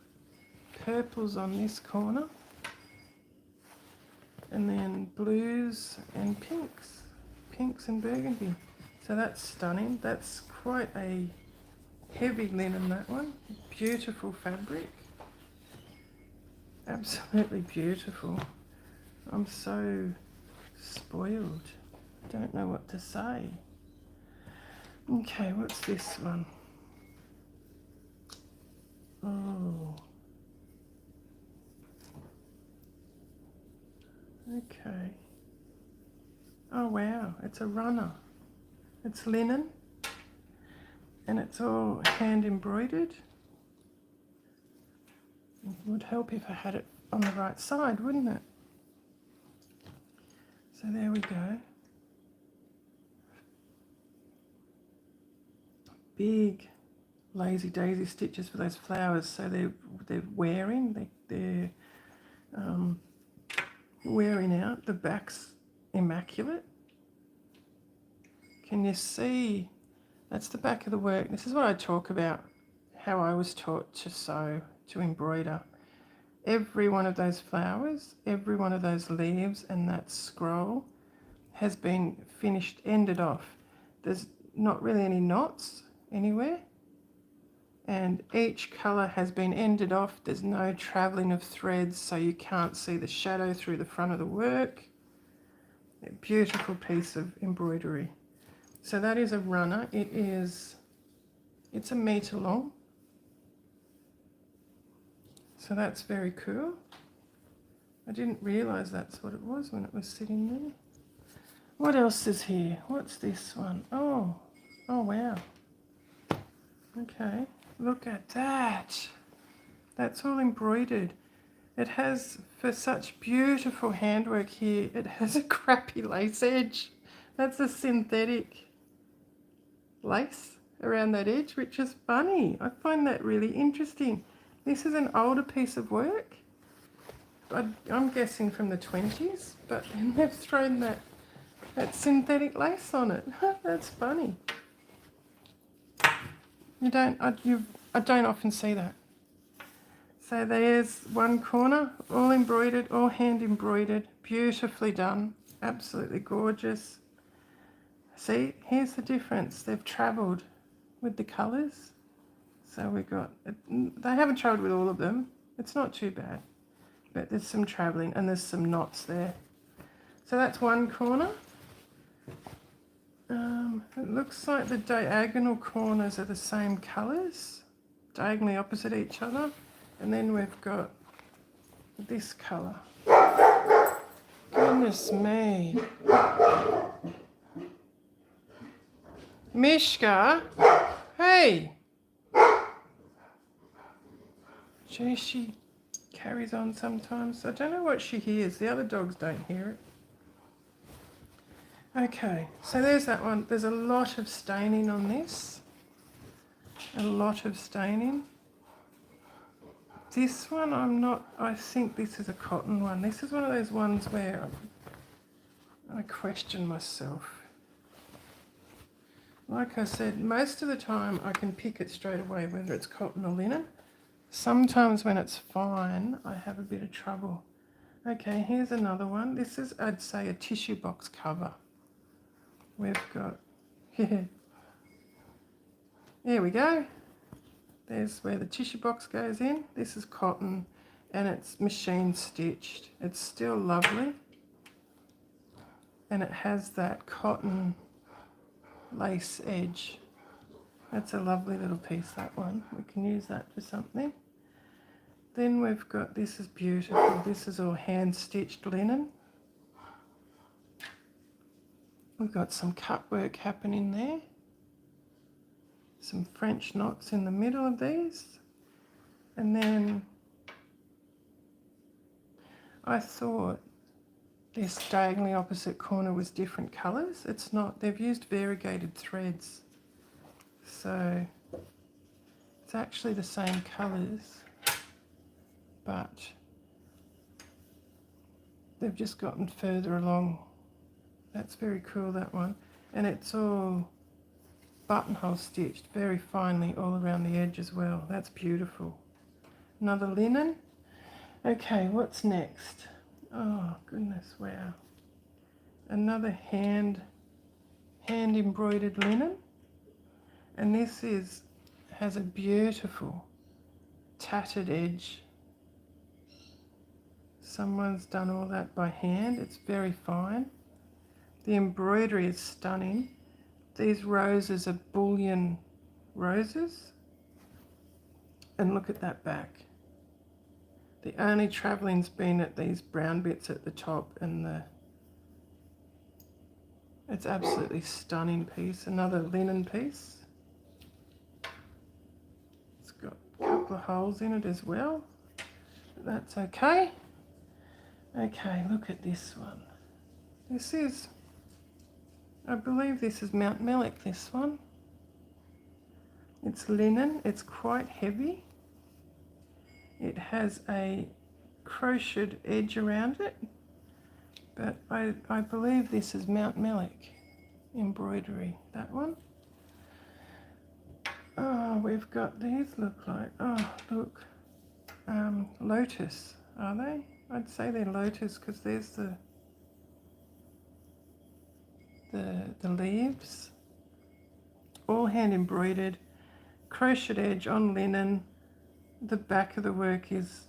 purples on this corner, and then blues and pinks and burgundy. So that's stunning. That's quite a heavy linen, that one. Beautiful fabric. Absolutely beautiful. I'm so spoiled. Don't know what to say. Okay, what's this one? Oh. Okay. Oh wow, it's a runner. It's linen and it's all hand embroidered. It would help if I had it on the right side, wouldn't it? So there we go. Big lazy daisy stitches for those flowers, so they're wearing, they're wearing out. The back's immaculate. Can you see? That's the back of the work. This is what I talk about, how I was taught to sew, to embroider. Every one of those flowers, every one of those leaves and that scroll has been finished, ended off There's not really any knots anywhere. And each colour has been ended off. There's no travelling of threads, so you can't see the shadow through the front of the work. A beautiful piece of embroidery. So that is a runner. It's a metre long. So that's very cool. I didn't realise that's what it was when it was sitting there. What else is here? What's this one? Oh wow. Okay. Look at that. That's all embroidered. It has, for such beautiful handwork here, it has a crappy lace edge. That's a synthetic lace around that edge, which is funny. I find that really interesting. This is an older piece of work. I'm guessing from the 20s, but then they've thrown that synthetic lace on it. That's funny. I don't often see that. So there's one corner, all embroidered, all hand embroidered, beautifully done, absolutely gorgeous. See, here's the difference. They've travelled with the colours. So they haven't travelled with all of them. It's not too bad, but there's some travelling and there's some knots there. So that's one corner. It looks like the diagonal corners are the same colours, diagonally opposite each other. And then we've got this colour. Goodness me. Mishka, hey. Gee, she carries on sometimes. I don't know what she hears. The other dogs don't hear it. Okay, so there's that one. There's a lot of staining on this. A lot of staining. This one I think this is a cotton one. This is one of those ones where I question myself. Like I said, most of the time I can pick it straight away whether it's cotton or linen. Sometimes when it's fine, I have a bit of trouble. Okay, here's another one. This is, I'd say, a tissue box cover. We've got, here we go. There's where the tissue box goes in. This is cotton and it's machine stitched. It's still lovely. And it has that cotton lace edge. That's a lovely little piece, that one. We can use that for something. Then we've got, this is beautiful. This is all hand stitched linen. We've got some cut work happening there. Some French knots in the middle of these. And then I thought this diagonally opposite corner was different colours. It's not. They've used variegated threads. So it's actually the same colours, but they've just gotten further along. That's very cool, that one. And it's all buttonhole stitched very finely all around the edge as well. That's beautiful. Another linen. Okay, what's next? Oh goodness, wow. Another hand embroidered linen. And this has a beautiful tattered edge. Someone's done all that by hand. It's very fine. The embroidery is stunning. These roses are bullion roses. And look at that back. The only travelling's been at these brown bits at the top and it's absolutely stunning piece. Another linen piece. It's got a couple of holes in it as well. But that's okay. Okay, look at this one. This is, I believe this is Mount Mellick, this one. It's linen, it's quite heavy. It has a crocheted edge around it, but I believe this is Mount Mellick embroidery, that one. Oh, we've got these look like, oh look, lotus, are they? I'd say they're lotus because there's the leaves. all hand embroidered, crochet edge on linen. The back of the work is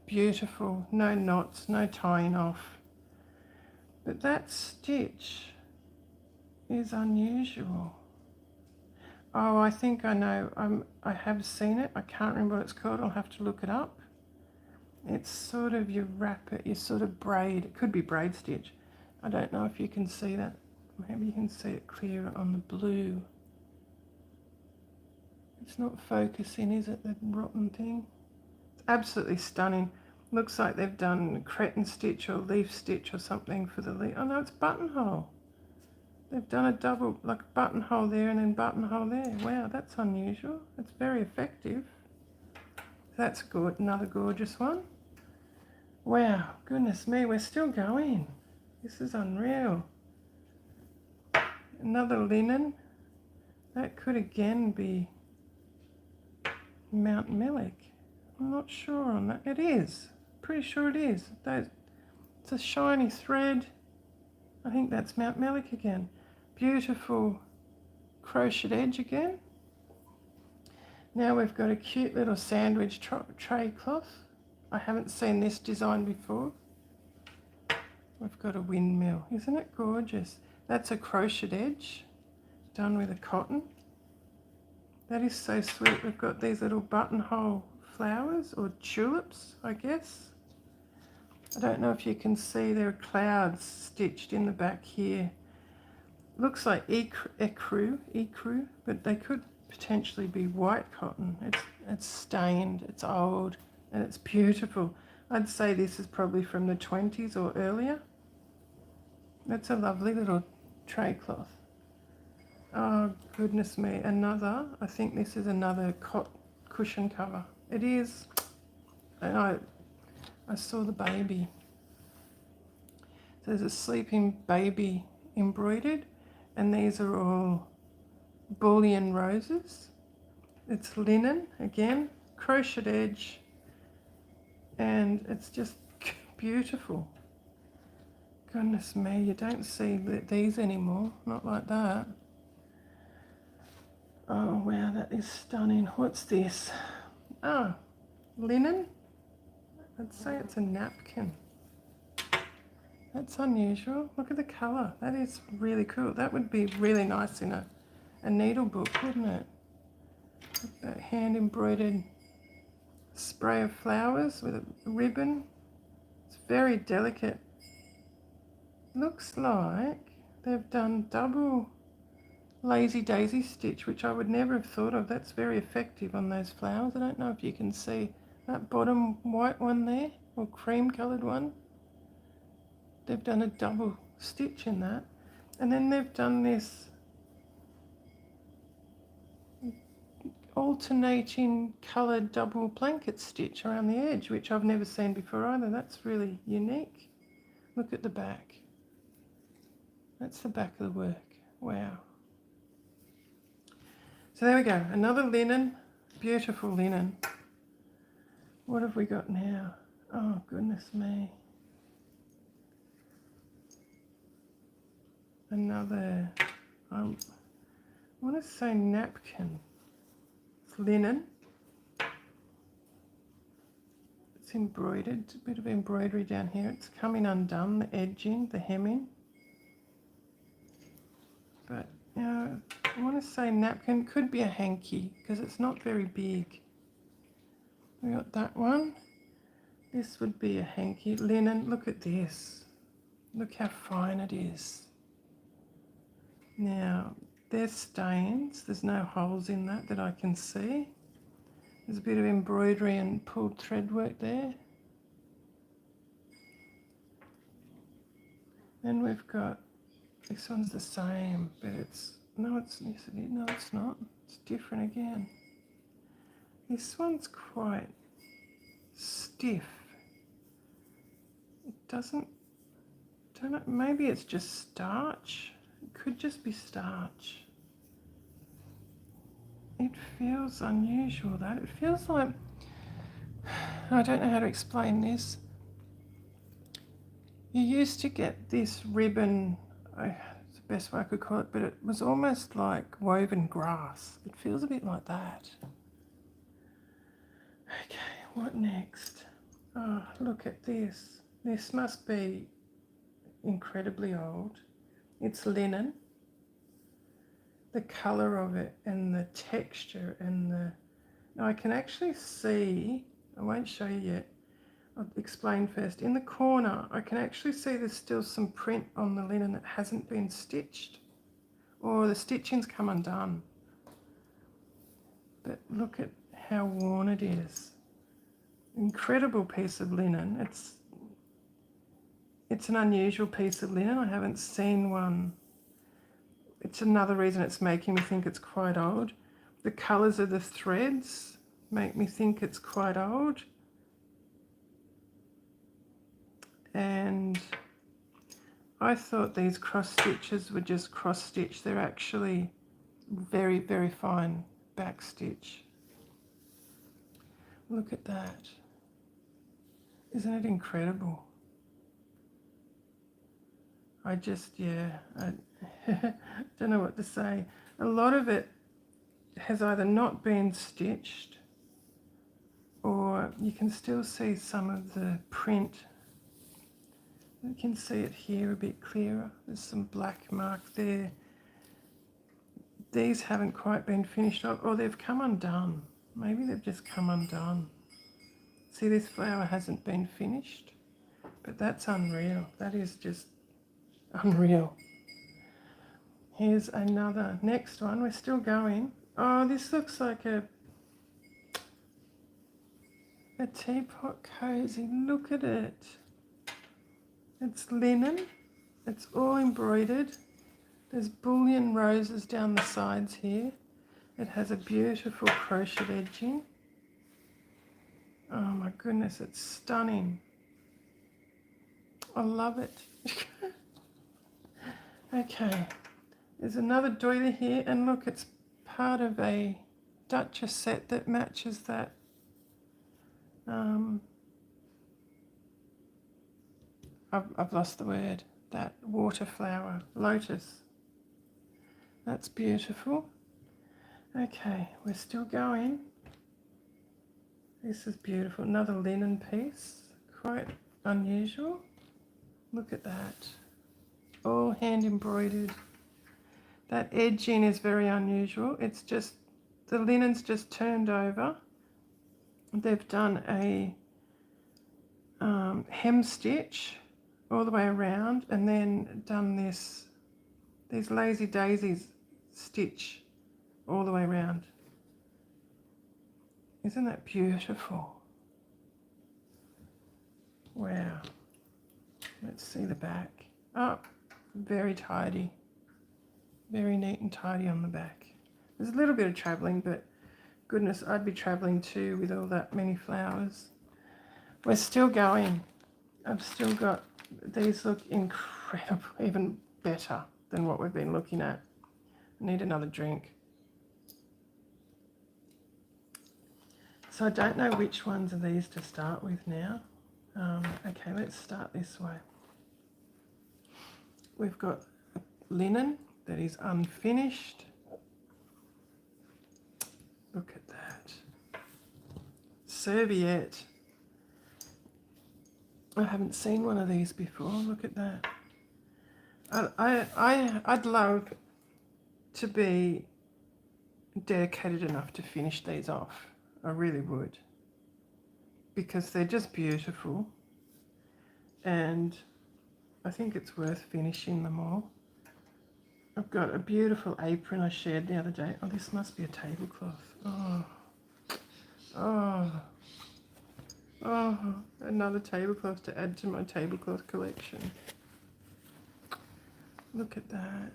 beautiful, no knots, no tying off. But that stitch is unusual. Oh, I think I know. I have seen it. I can't remember what it's called. I'll have to look it up. It's sort of, you wrap it, you sort of braid. It could be braid stitch. I don't know if you can see that. Maybe you can see it clearer on the blue. It's not focusing, is it, the rotten thing? It's absolutely stunning. Looks like they've done cretin stitch or leaf stitch or something for the leaf. Oh no, it's buttonhole. They've done a double, like buttonhole there and then buttonhole there. Wow, that's unusual. It's very effective. That's good. Another gorgeous one. Wow, goodness me, we're still going. This is unreal. Another linen. That could again be Mount Melick. I'm not sure on that. It is. Pretty sure it is. It's a shiny thread. I think that's Mount Melick again. Beautiful crochet edge again. Now we've got a cute little sandwich tray cloth. I haven't seen this design before. We've got a windmill. Isn't it gorgeous? That's a crochet edge done with a cotton. That is so sweet. We've got these little buttonhole flowers or tulips, I guess. I don't know if you can see, there are clouds stitched in the back here. Looks like ecru, but they could potentially be white cotton. It's stained, it's old, and it's beautiful. I'd say this is probably from the 20s or earlier. That's a lovely little tray cloth. Oh goodness me, another, I think this is another cushion cover. It is, and I saw the baby. So there's a sleeping baby embroidered, and these are all bullion roses. It's linen again, crochet edge, and it's just beautiful. Goodness me, you don't see these anymore, not like that. Oh wow, that is stunning. What's this? Oh, linen. I'd say it's a napkin. That's unusual. Look at the colour. That is really cool. That would be really nice in a needle book, wouldn't it? That hand embroidered spray of flowers with a ribbon. It's very delicate. Looks like they've done double lazy daisy stitch, which I would never have thought of. That's very effective on those flowers. I don't know if you can see that bottom white one there, or cream coloured one. They've done a double stitch in that. And then they've done this alternating coloured double blanket stitch around the edge, which I've never seen before either. That's really unique. Look at the back. That's the back of the work. Wow. So there we go, another linen, beautiful linen. What have we got now? Oh, goodness me. Another, I want to say napkin. It's linen. It's embroidered, a bit of embroidery down here. It's coming undone, the edging, the hemming. But, you know, I want to say napkin, could be a hanky because it's not very big. We got that one. This would be a hanky. Linen, look at this. Look how fine it is. Now, there's stains. There's no holes in that I can see. There's a bit of embroidery and pulled thread work there. Then we've got, this one's the same, but it's, no, it's not. It's different again. This one's quite stiff. It doesn't, don't know, maybe it's just starch. It could just be starch. It feels unusual though. It feels like, I don't know how to explain this. You used to get this ribbon, it's best way I could call it, but it was almost like woven grass. It feels a bit like that. Okay, what next? Oh, look at this. This must be incredibly old. It's linen. The colour of it and the texture and the... Now I can actually see, I won't show you yet, I'll explain first. In the corner, I can actually see there's still some print on the linen that hasn't been stitched, or the stitching's come undone. But look at how worn it is. Incredible piece of linen. It's an unusual piece of linen. I haven't seen one. It's another reason it's making me think it's quite old. The colours of the threads make me think it's quite old. And I thought these cross stitches were just cross stitch. They're actually very, very fine back stitch. Look at that. Isn't it incredible? I don't know what to say. A lot of it has either not been stitched, or you can still see some of the print. You can see it here a bit clearer. There's some black mark there. These haven't quite been finished off, or they've come undone. Maybe they've just come undone. See, this flower hasn't been finished, but that's unreal. That is just unreal. Here's another, next one. We're still going. Oh, this looks like a teapot cozy. Look at it. It's linen. It's all embroidered. There's bullion roses down the sides here. It has a beautiful crochet edging. Oh my goodness, it's stunning. I love it. Okay, there's another doily here, and look, it's part of a Duchess set that matches that. I've lost the word. That water flower, lotus. That's beautiful. Okay, we're still going. This is beautiful. Another linen piece, quite unusual. Look at that. All hand embroidered. That edging is very unusual. It's just, the linen's just turned over. They've done a hem stitch all the way around, and then done these lazy daisies stitch all the way around. Isn't that beautiful? Wow. Let's see the back. Oh, very tidy. Very neat and tidy on the back. There's a little bit of travelling, but goodness, I'd be travelling too with all that many flowers. We're still going. I've still got, these look incredible, even better than what we've been looking at. I need another drink. So I don't know which ones of these to start with now. Okay, let's start this way. We've got linen that is unfinished. Look at that. Serviette. I haven't seen one of these before. Look at that. I'd love to be dedicated enough to finish these off. I really would. Because they're just beautiful. And I think it's worth finishing them all. I've got a beautiful apron I shared the other day. Oh, this must be a tablecloth. Oh, another tablecloth to add to my tablecloth collection. Look at that.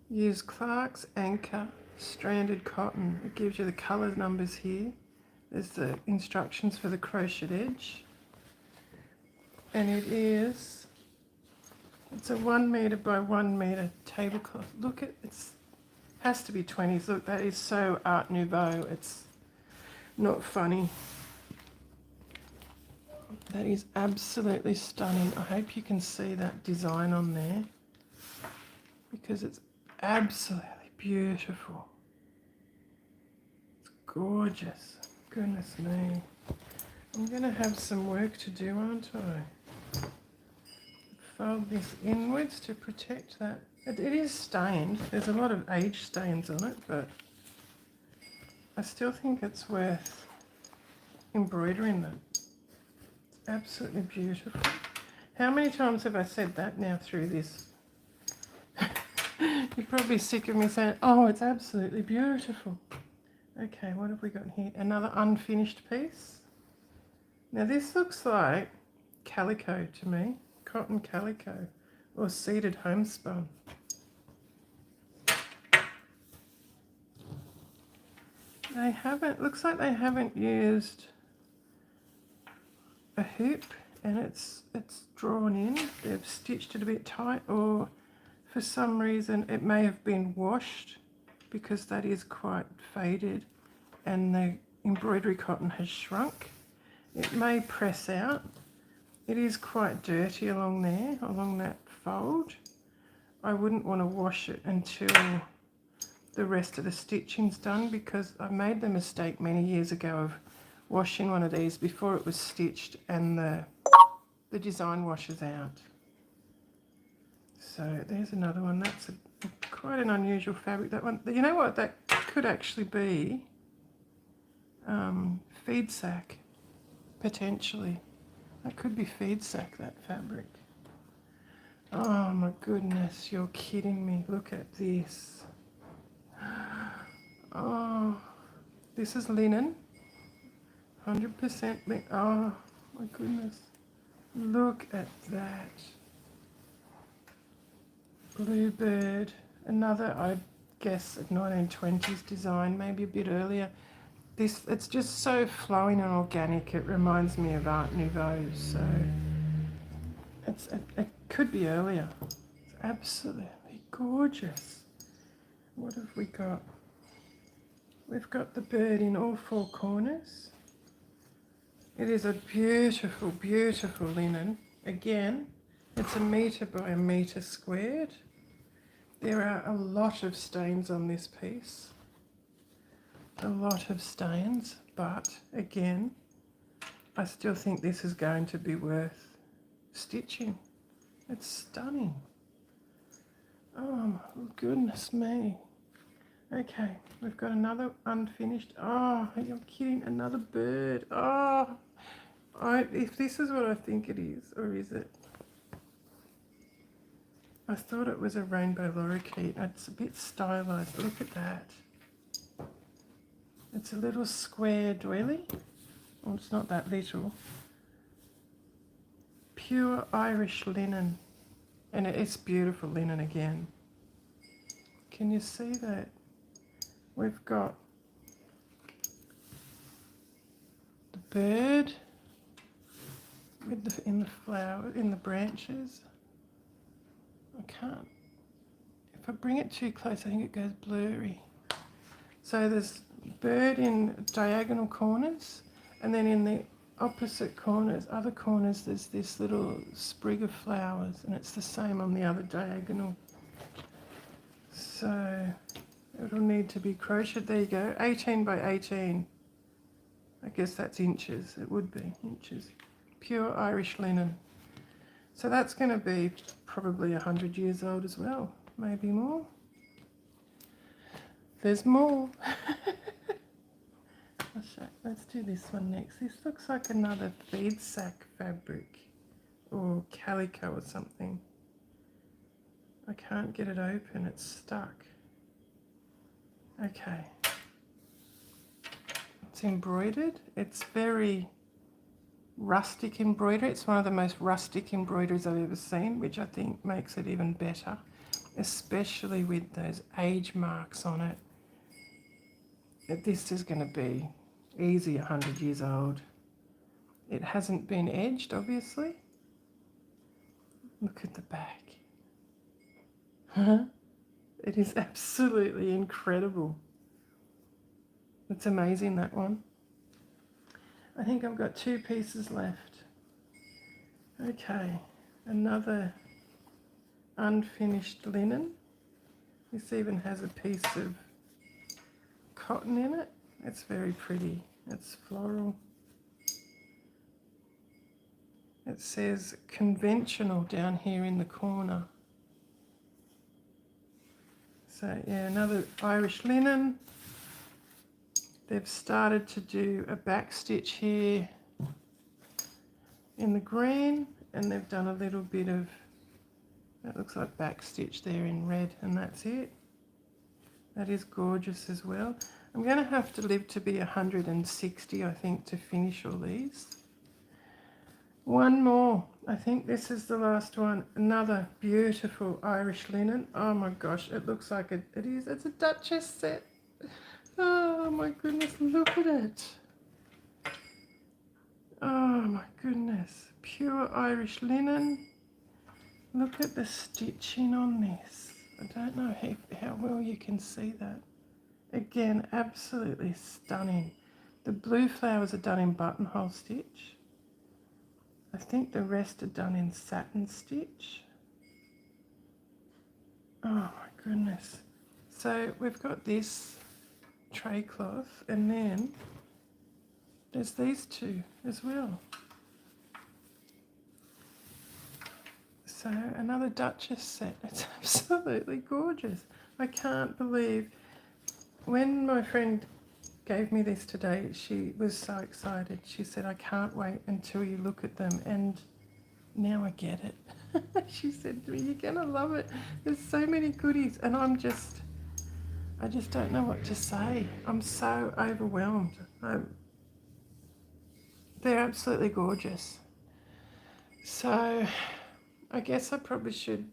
Use Clark's Anchor stranded cotton. It gives you the colour numbers here. There's the instructions for the crochet edge. And it's a 1 metre by 1 metre tablecloth. Look at it, has to be 20s. Look, that is so Art Nouveau. It's not funny. That is absolutely stunning. I hope you can see that design on there because it's absolutely beautiful. It's gorgeous. Goodness me. I'm going to have some work to do, aren't I? Fold this inwards to protect that. It is stained. There's a lot of age stains on it, but I still think it's worth embroidering them. It's absolutely beautiful. How many times have I said that now through this? You're probably sick of me saying, oh, it's absolutely beautiful. Okay, what have we got here? Another unfinished piece. Now this looks like calico to me, cotton calico or seeded homespun. They haven't, looks like they haven't used a hoop and it's drawn in. They've stitched it a bit tight, or for some reason it may have been washed because that is quite faded and the embroidery cotton has shrunk. It may press out. It is quite dirty along there, along that fold. I wouldn't want to wash it until the rest of the stitching's done, because I made the mistake many years ago of washing one of these before it was stitched and the design washes out. So there's another one. That's quite an unusual fabric, that one. You know what, that could actually be feed sack. Potentially. That could be feed sack, that fabric. Oh my goodness, you're kidding me. Look at this. Oh, this is linen. 100% linen. Oh my goodness. Look at that. Bluebird. Another, I guess, a 1920s design, maybe a bit earlier. This, it's just so flowing and organic. It reminds me of Art Nouveau, so it could be earlier. It's absolutely gorgeous. What have we got? We've got the bird in all four corners. It is a beautiful, beautiful linen. Again, it's 1 metre by 1 metre squared. There are a lot of stains on this piece. A lot of stains, but again, I still think this is going to be worth stitching. It's stunning. Oh my goodness me. Okay, we've got another unfinished. Oh, you're kidding, another bird. Oh, if this is what I think it is, or is it? I thought it was a rainbow lorikeet. It's a bit stylized. Look at that. It's a little square doily. Well, it's not that little. Pure Irish linen. And it's beautiful linen again. Can you see that? We've got the bird with in the flower, in the branches. I can't. If I bring it too close, I think it goes blurry. So there's bird in diagonal corners, and then in the opposite corners, other corners, there's this little sprig of flowers, and it's the same on the other diagonal. So it'll need to be crocheted. There you go, 18 by 18. I guess that's inches. It would be inches. Pure Irish linen. So that's going to be probably 100 years old as well, maybe more. There's more. Let's do this one next. This looks like another feed sack fabric or calico or something. I can't get it open, it's stuck. Okay. It's embroidered. It's very rustic embroidery. It's one of the most rustic embroideries I've ever seen, which I think makes it even better, especially with those age marks on it. This is going to be easy 100 years old. It hasn't been edged, obviously. Look at the back. It is absolutely incredible. It's amazing, that one. I think I've got 2 pieces left. Okay, another unfinished linen. This even has a piece of cotton in it. It's very pretty. It's floral. It says conventional down here in the corner. So yeah, another Irish linen. They've started to do a back stitch here in the green, and they've done a little bit of, that looks like back stitch there in red, and that's it. That is gorgeous as well. I'm going to have to live to be 160, I think, to finish all these. One more. I think this is the last one. Another beautiful Irish linen. Oh my gosh, it looks like it is. It's a Duchess set. Oh my goodness, look at it. Oh my goodness. Pure Irish linen. Look at the stitching on this. I don't know how well you can see that. Again, absolutely stunning. The blue flowers are done in buttonhole stitch. I think the rest are done in satin stitch. Oh my goodness. So we've got this tray cloth, and then there's these two as well. So another Duchess set. It's absolutely gorgeous. I can't believe, when my friend gave me this today, she was so excited. She said, I can't wait until you look at them, and now I get it. She said to me, you're gonna love it. There's so many goodies, and I just don't know what to say. I'm so overwhelmed. They're absolutely gorgeous. So I guess I probably should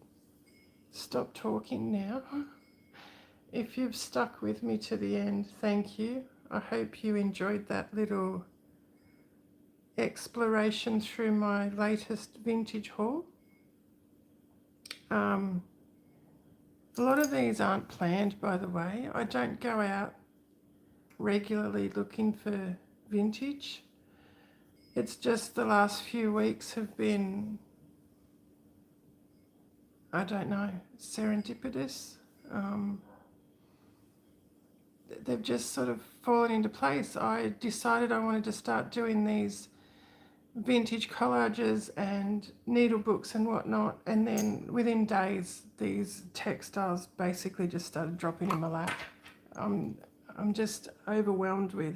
stop talking now. If you've stuck with me to the end, thank you. I hope you enjoyed that little exploration through my latest vintage haul. A lot of these aren't planned, by the way. I don't go out regularly looking for vintage. It's just the last few weeks have been, I don't know, serendipitous. They've just sort of fallen into place. I decided I wanted to start doing these vintage collages and needle books and whatnot, and then within days these textiles basically just started dropping in my lap. I'm just overwhelmed with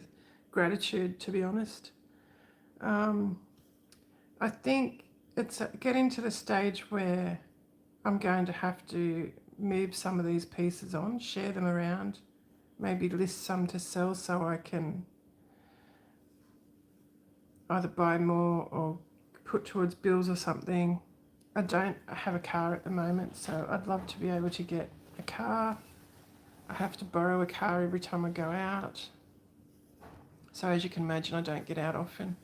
gratitude, to be honest. I think it's getting to the stage where I'm going to have to move some of these pieces on, share them around, maybe list some to sell so I can either buy more or put towards bills or something. I don't have a car at the moment, so I'd love to be able to get a car. I have to borrow a car every time I go out. So as you can imagine, I don't get out often.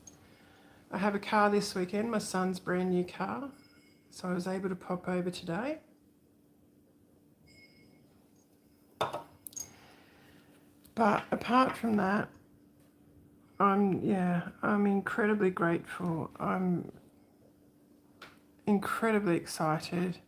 I have a car this weekend, my son's brand new car, so I was able to pop over today. But apart from that, I'm incredibly grateful. I'm incredibly excited,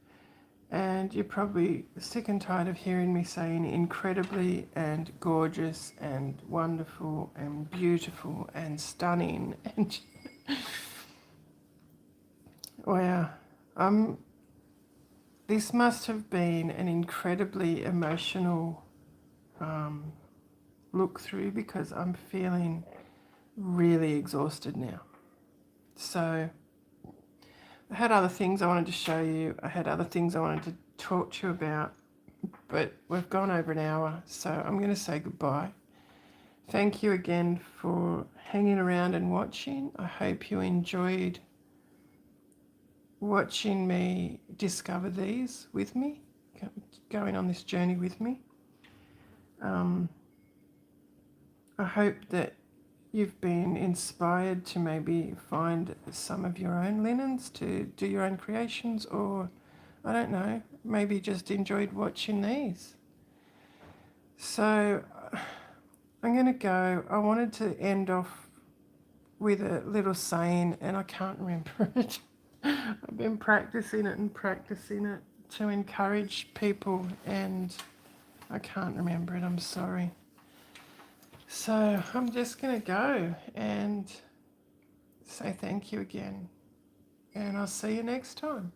and you're probably sick and tired of hearing me saying incredibly and gorgeous and wonderful and beautiful and stunning and wow. This must have been an incredibly emotional look through, because I'm feeling really exhausted now. So I had other things I wanted to show you. I had other things I wanted to talk to you about, but we've gone over an hour, so I'm going to say goodbye. Thank you again for hanging around and watching. I hope you enjoyed watching me discover these with me, going on this journey with me. I hope that you've been inspired to maybe find some of your own linens to do your own creations, or I don't know, maybe just enjoyed watching these. So I'm going to go. I wanted to end off with a little saying, and I can't remember it. I've been practicing it and practicing it to encourage people, and I can't remember it, I'm sorry. So I'm just going to go and say thank you again, and I'll see you next time.